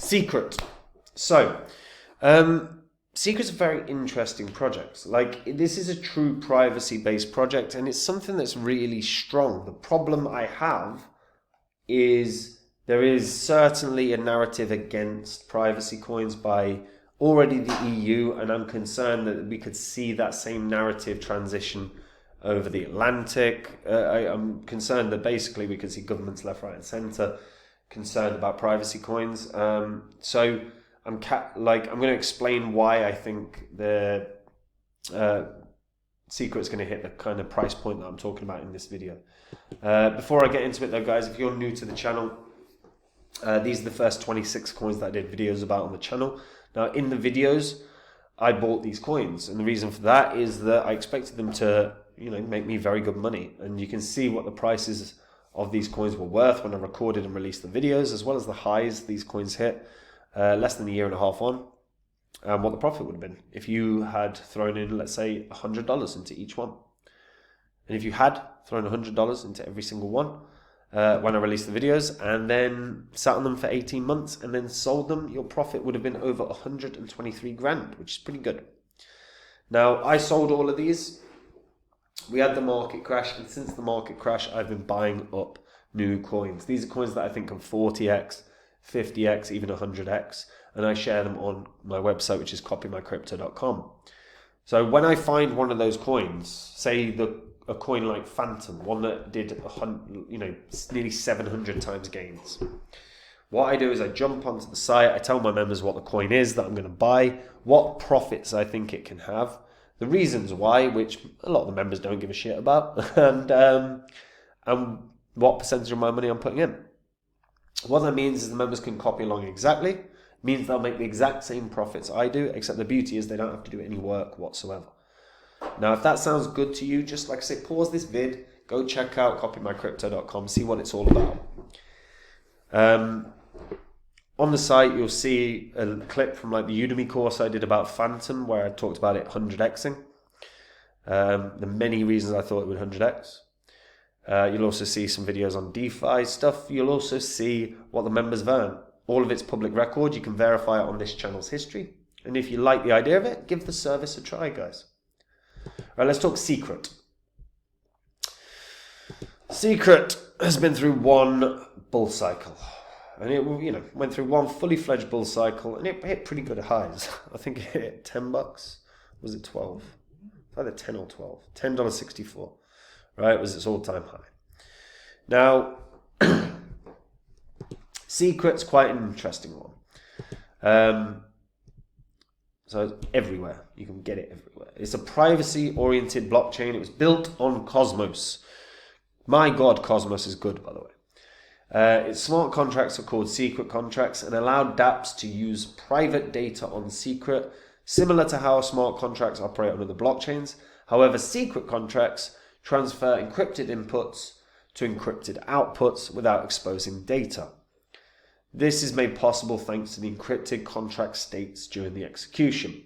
Secret. So, Secret's a very interesting project. Like, this is a true privacy-based project, and it's something that's really strong. The problem I have is there is certainly a narrative against privacy coins by already the EU, and I'm concerned that we could see that same narrative transition over the Atlantic. I'm concerned that basically we could see governments left, right, and centre concerned about privacy coins. So I'm going to explain why I think the Secret's going to hit the kind of price point that I'm talking about in this video. Before I get into it though, guys, if you're new to the channel, these are the first 26 coins that I did videos about on the channel. Now, in the videos, I bought these coins, and the reason for that is that I expected them to, make me very good money. And you can see what the prices of these coins were worth when I recorded and released the videos, as well as the highs these coins hit less than a year and a half on, and what the profit would have been if you had thrown in, let's say, $100 into each one. And if you had thrown $100 into every single one, when I released the videos, and then sat on them for 18 months and then sold them, your profit would have been over 123 grand, which is pretty good. Now, I sold all of these. We had the market crash, and since the market crash, I've been buying up new coins. These are coins that I think can 40x, 50x, even 100x, and I share them on my website, which is copymycrypto.com. So when I find one of those coins, say a coin like Phantom, one that did nearly 700 times gains, what I do is I jump onto the site, I tell my members what the coin is that I'm going to buy, what profits I think it can have, the reasons why, which a lot of the members don't give a shit about, and what percentage of my money I'm putting in. What that means is the members can copy along exactly. It means they'll make the exact same profits I do, except the beauty is they don't have to do any work whatsoever. Now, if that sounds good to you, just like I say, pause this vid, go check out copymycrypto.com, see what it's all about. On the site, you'll see a clip from like the Udemy course I did about Phantom, where I talked about it 100xing. The many reasons I thought it would 100x. You'll also see some videos on DeFi stuff. You'll also see what the members have earned. All of it's public record. You can verify it on this channel's history. And if you like the idea of it, give the service a try, guys. Right, let's talk Secret. Secret has been through one bull cycle. And it went through one fully fledged bull cycle, and it hit pretty good highs. I think it hit $10. Was it 12? Either 10 or 12. $10.64. Right, it was its all-time high. Now, Secret's quite an interesting one. So it's everywhere. You can get it everywhere. It's a privacy-oriented blockchain. It was built on Cosmos. My God, Cosmos is good, by the way. Its smart contracts are called secret contracts and allowed dApps to use private data on Secret, similar to how smart contracts operate on other blockchains. However, secret contracts transfer encrypted inputs to encrypted outputs without exposing data. This is made possible thanks to the encrypted contract states during the execution.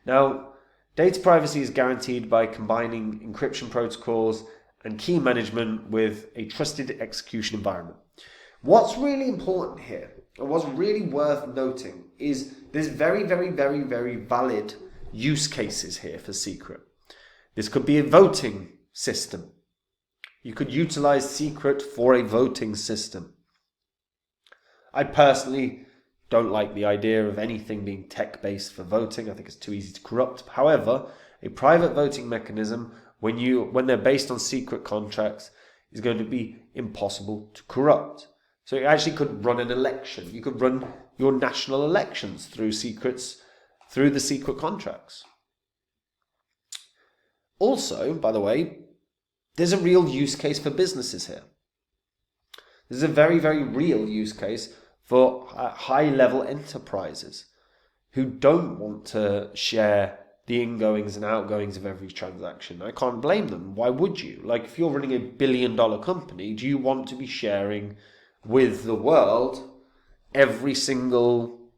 Now, data privacy is guaranteed by combining encryption protocols and key management with a trusted execution environment. What's really important here, and what's really worth noting, is there's very, very, very, very valid use cases here for Secret. This could be a voting system. You could utilize Secret for a voting system. I personally don't like the idea of anything being tech-based for voting. I think it's too easy to corrupt. However, a private voting mechanism, when they're based on secret contracts, is going to be impossible to corrupt. So you actually could run an election. You could run your national elections through the secret contracts. Also, by the way, there's a real use case for businesses here. There's a very, very real use case for high-level enterprises who don't want to share the ingoings and outgoings of every transaction. I can't blame them. Why would you? Like, if you're running a billion-dollar company, do you want to be sharing with the world every single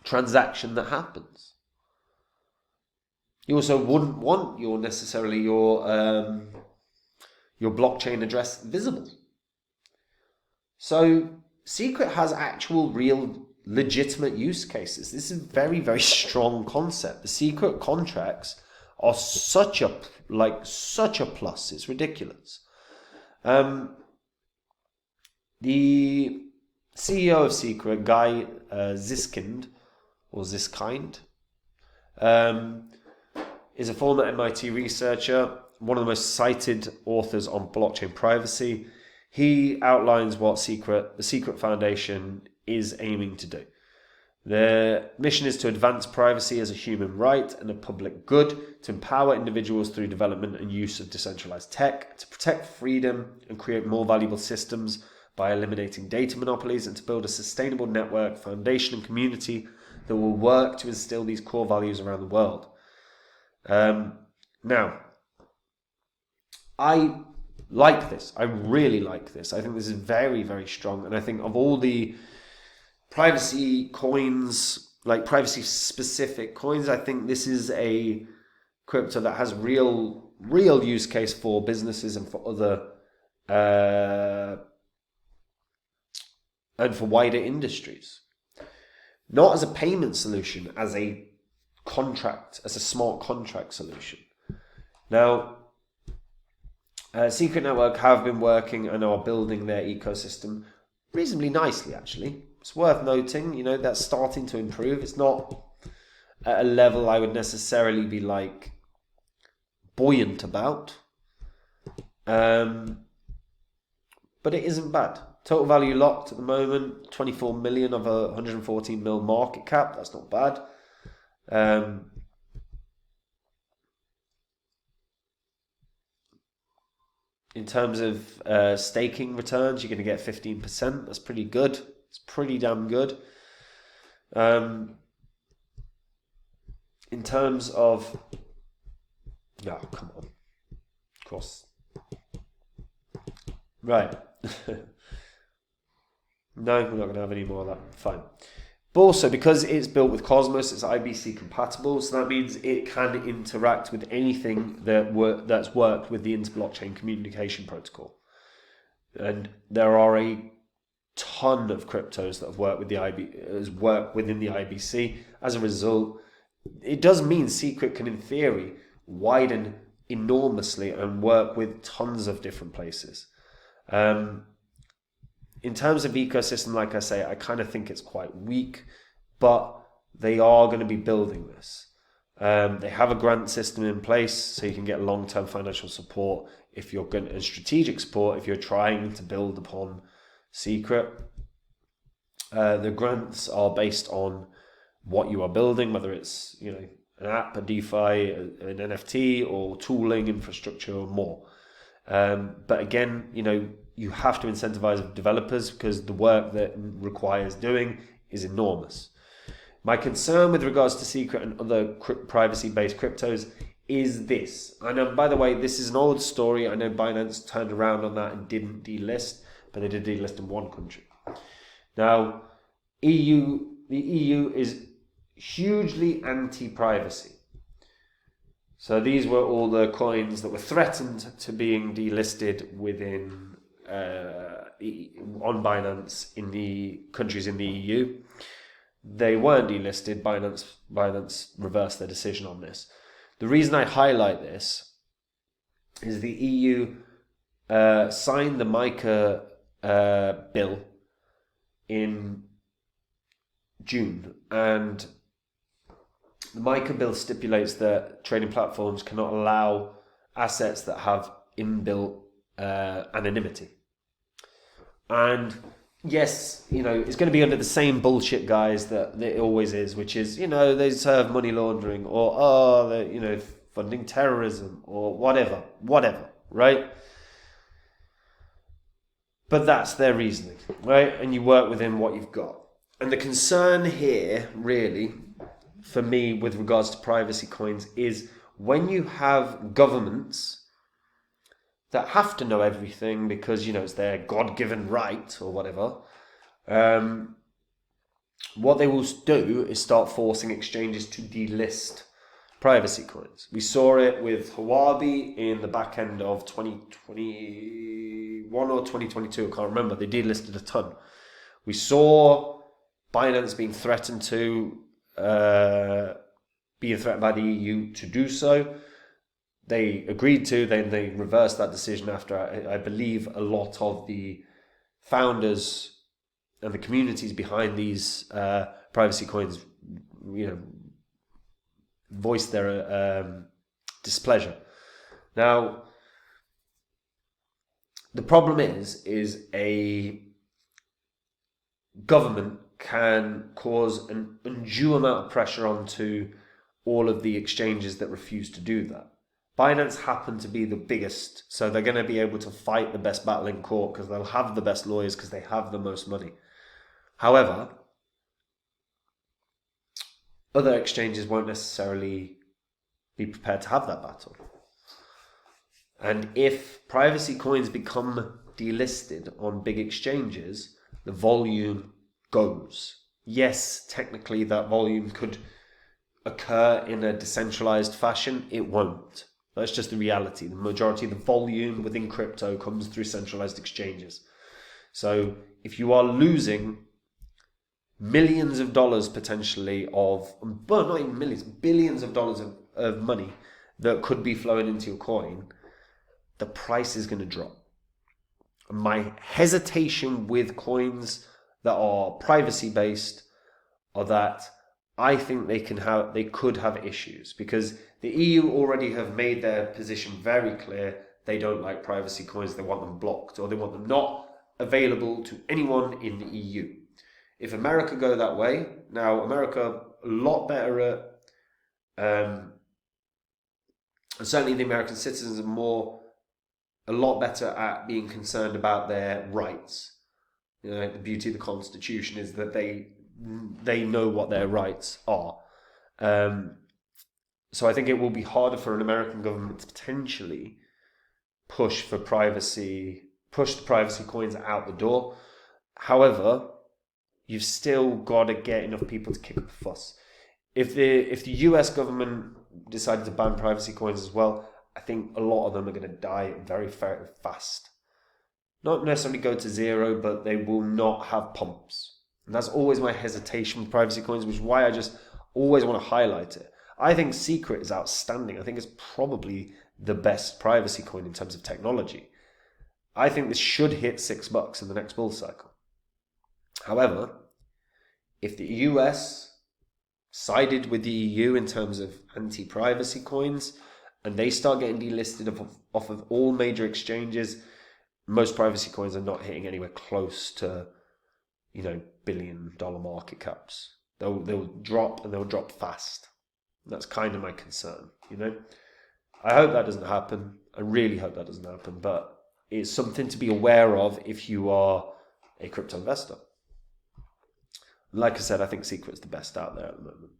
transaction that happens? You also wouldn't want your blockchain address visible. So Secret has actual real legitimate use cases. This is a very, very strong concept. The secret contracts are such a plus. It's ridiculous. The CEO of Secret, Guy Ziskind, is a former MIT researcher, one of the most cited authors on blockchain privacy. He outlines what the Secret Foundation is aiming to do. Their mission is to advance privacy as a human right and a public good, to empower individuals through development and use of decentralized tech, to protect freedom and create more valuable systems by eliminating data monopolies, and to build a sustainable network, foundation and community that will work to instill these core values around the world. Now, I like this. I really like this. I think this is very, very strong. And I think of all the privacy coins, like privacy specific coins, I think this is a crypto that has real use case for businesses and for other and for wider industries. Not as a payment solution, as a smart contract solution. Now, Secret Network have been working and are building their ecosystem reasonably nicely, actually. It's worth noting, that's starting to improve. It's not at a level I would necessarily be buoyant about. But it isn't bad. Total value locked at the moment, 24 million of a 114 mil market cap. That's not bad. In terms of staking returns, you're going to get 15%. That's pretty good. It's pretty damn good. In terms of... No, come on. Of course. Right. No, we're not going to have any more of that. Fine. But also, because it's built with Cosmos, it's IBC compatible, so that means it can interact with anything that's worked with the inter-blockchain communication protocol. And there are a ton of cryptos that have worked within the IBC. As a result, it does mean Secret can, in theory, widen enormously and work with tons of different places. In terms of ecosystem, like I say, I kind of think it's quite weak, but they are going to be building this. They have a grant system in place, so you can get long-term financial support and strategic support if you're trying to build upon Secret. The grants are based on what you are building, whether it's an app, a DeFi, an NFT, or tooling, infrastructure, or more. But again, you have to incentivize developers because the work that requires doing is enormous. My concern with regards to Secret and other privacy-based cryptos is this. I know, by the way, this is an old story. I know Binance turned around on that and didn't delist, but they did delist in one country. Now, the EU is hugely anti-privacy. So these were all the coins that were threatened to being delisted on Binance in the countries in the EU. They weren't delisted. Binance reversed their decision on this. The reason I highlight this is the EU signed the MiCA bill in June, and the MiCA bill stipulates that trading platforms cannot allow assets that have inbuilt anonymity. And yes, it's going to be under the same bullshit guise that it always is, which is, they serve money laundering or, they're, funding terrorism or whatever, right? But that's their reasoning, right? And you work within what you've got. And the concern here, really, for me, with regards to privacy coins, is when you have governments that have to know everything because, it's their God-given right or whatever, what they will do is start forcing exchanges to delist privacy coins. We saw it with Huobi in the back end of 2021 or 2022, I can't remember. They delisted a ton. We saw Binance being threatened by the EU to do so. They agreed to, then they reversed that decision after I believe a lot of the founders and the communities behind these privacy coins, voiced their displeasure. Now, the problem is a government can cause an undue amount of pressure onto all of the exchanges that refuse to do that. Binance happen to be the biggest, so they're going to be able to fight the best battle in court because they'll have the best lawyers because they have the most money. However, other exchanges won't necessarily be prepared to have that battle. And if privacy coins become delisted on big exchanges, the volume goes. Yes, technically that volume could occur in a decentralized fashion. It won't. That's just the reality. The majority of the volume within crypto comes through centralized exchanges. So if you are losing millions of dollars potentially well, not even millions, billions of dollars of money that could be flowing into your coin, the price is going to drop. My hesitation with coins that are privacy based are that I think they could have issues because the EU already have made their position very clear. They don't like privacy coins. They want them blocked, or they want them not available to anyone in the EU. If America go that way, now America a lot better at, certainly the American citizens are a lot better at being concerned about their rights. The beauty of the Constitution is that they know what their rights are. So I think it will be harder for an American government to potentially push the privacy coins out the door. However, you've still got to get enough people to kick up a fuss. If the US government decided to ban privacy coins as well, I think a lot of them are going to die very fast. Not necessarily go to zero, but they will not have pumps. And that's always my hesitation with privacy coins, which is why I just always want to highlight it. I think Secret is outstanding. I think it's probably the best privacy coin in terms of technology. I think this should hit $6 in the next bull cycle. However, if the US sided with the EU in terms of anti-privacy coins and they start getting delisted off of all major exchanges, most privacy coins are not hitting anywhere close to, billion-dollar market caps. They'll drop, and they'll drop fast. That's kind of my concern, I hope that doesn't happen. I really hope that doesn't happen, but it's something to be aware of if you are a crypto investor. Like I said, I think Secret's the best out there at the moment.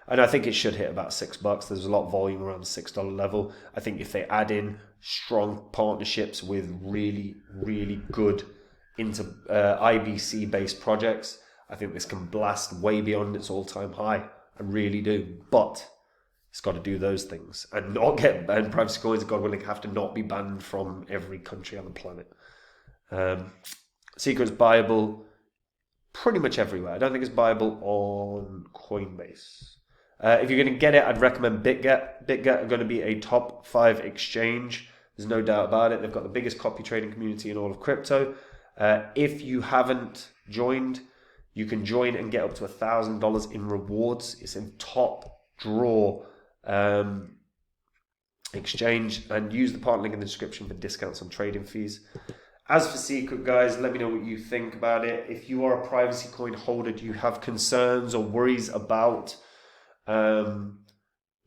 And I think it should hit about $6. There's a lot of volume around the $6 level. I think if they add in strong partnerships with really, really good IBC-based projects, I think this can blast way beyond its all-time high. I really do. But it's got to do those things and not get banned. Privacy coins, God willing, have to not be banned from every country on the planet. Secret's buyable pretty much everywhere. I don't think it's buyable on Coinbase. If you're going to get it, I'd recommend BitGet. BitGet are going to be a top 5 exchange. There's no doubt about it. They've got the biggest copy trading community in all of crypto. If you haven't joined, you can join and get up to $1,000 in rewards. It's a top draw exchange, and use the partner link in the description for discounts on trading fees. As for Secret, guys, let me know what you think about it. If you are a privacy coin holder, do you have concerns or worries about the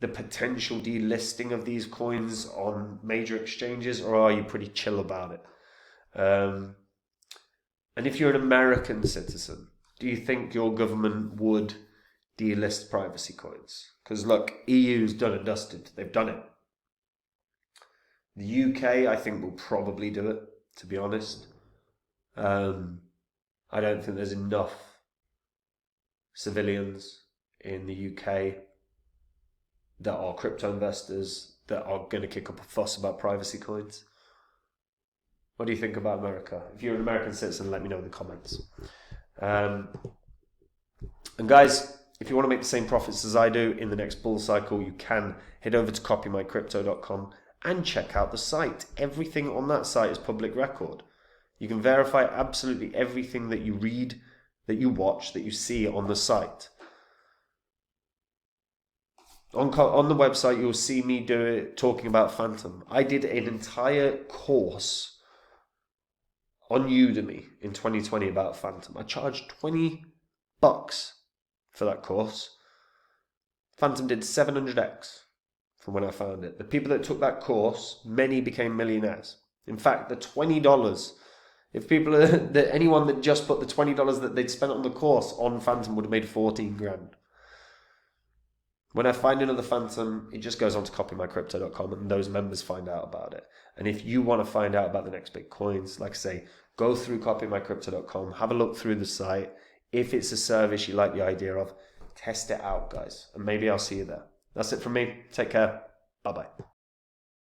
potential delisting of these coins on major exchanges, or are you pretty chill about it? And if you're an American citizen, do you think your government would delist privacy coins? Because look, EU's done and dusted. They've done it. The UK, I think, will probably do it, to be honest. I don't think there's enough civilians in the UK that are crypto investors that are going to kick up a fuss about privacy coins. What do you think about America? If you're an American citizen, let me know in the comments. And guys, if you want to make the same profits as I do in the next bull cycle, you can head over to copymycrypto.com and check out the site. Everything on that site is public record. You can verify absolutely everything that you read, that you watch, that you see on the site. On the website, you'll see me talking about Phantom. I did an entire course on Udemy in 2020 about Phantom. I charged $20 for that course. Phantom did 700x from when I found it. The people that took that course, many became millionaires. In fact, the $20, if anyone that just put the $20 that they'd spent on the course on Phantom would have made 14 grand. When I find another Phantom, it just goes on to copymycrypto.com and those members find out about it. And if you want to find out about the next big coins, like I say, go through copymycrypto.com, have a look through the site. If it's a service you like the idea of, test it out, guys. And maybe I'll see you there. That's it from me. Take care. Bye-bye.